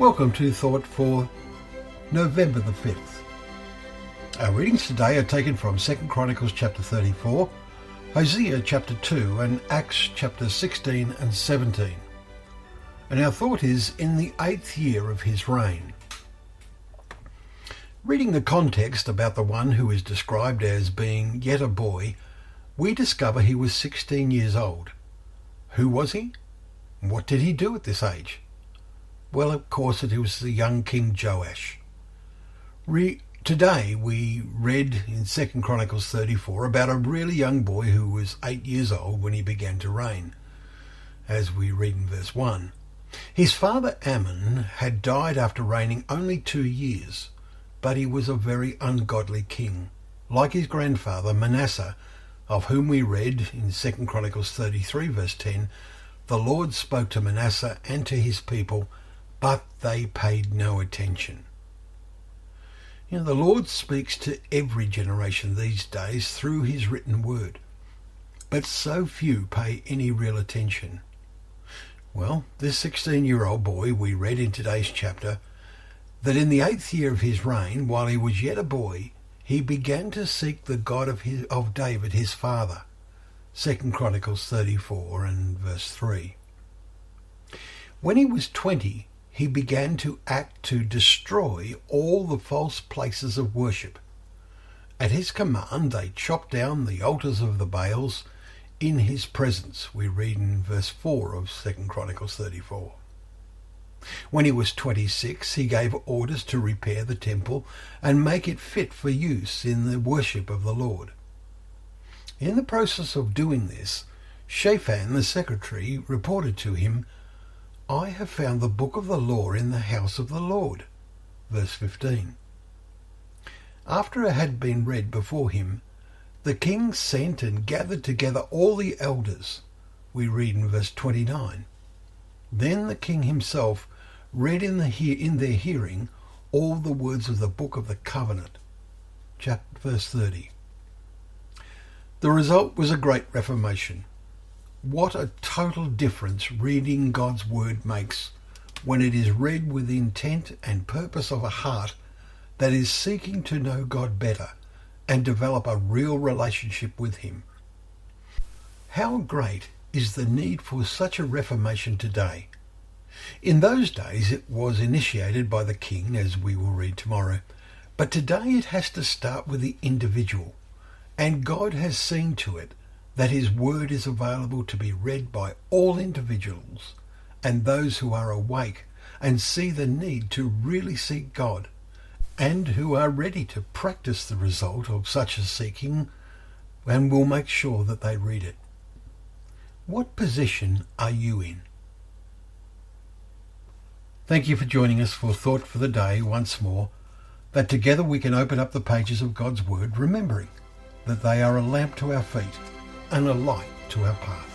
Welcome to Thought for November the 5th. Our readings today are taken from 2 Chronicles chapter 34, Hosea chapter 2 and Acts chapter 16 and 17. And our thought is in the 8th year of his reign. Reading the context about the one who is described as being yet a boy, we discover he was 16 years old. Who was he? What did he do at this age? Well, of course, it was the young King Joash. Today we read in 2 Chronicles 34 about a really young boy who was 8 years old when he began to reign, as we read in verse 1. His father Ammon had died after reigning only 2 years, but he was a very ungodly king. Like his grandfather Manasseh, of whom we read in 2 Chronicles 33 verse 10, the Lord spoke to Manasseh and to his people, but they paid no attention. The Lord speaks to every generation these days through his written word, but so few pay any real attention. Well, this 16-year-old boy we read in today's chapter that in the 8th year of his reign, while he was yet a boy, he began to seek the God of David his father. 2 Chronicles 34 and verse 3. When he was 20, he began to act to destroy all the false places of worship. At his command, they chopped down the altars of the Baals in his presence. We read in verse 4 of 2 Chronicles 34. When he was 26, he gave orders to repair the temple and make it fit for use in the worship of the Lord. In the process of doing this, Shaphan the secretary reported to him, "I have found the book of the law in the house of the Lord." Verse 15. After it had been read before him, the king sent and gathered together all the elders. We read in verse 29. Then the king himself read in their hearing all the words of the book of the covenant. Verse 30. The result was a great reformation. What a total difference reading God's word makes when it is read with intent and purpose of a heart that is seeking to know God better and develop a real relationship with him. How great is the need for such a reformation today? In those days it was initiated by the king, as we will read tomorrow, but today it has to start with the individual, and God has seen to it that his word is available to be read by all individuals and those who are awake and see the need to really seek God and who are ready to practice the result of such a seeking and will make sure that they read it. What position are you in? Thank you for joining us for Thought for the Day once more, that together we can open up the pages of God's word, remembering that they are a lamp to our feet and a light to our path.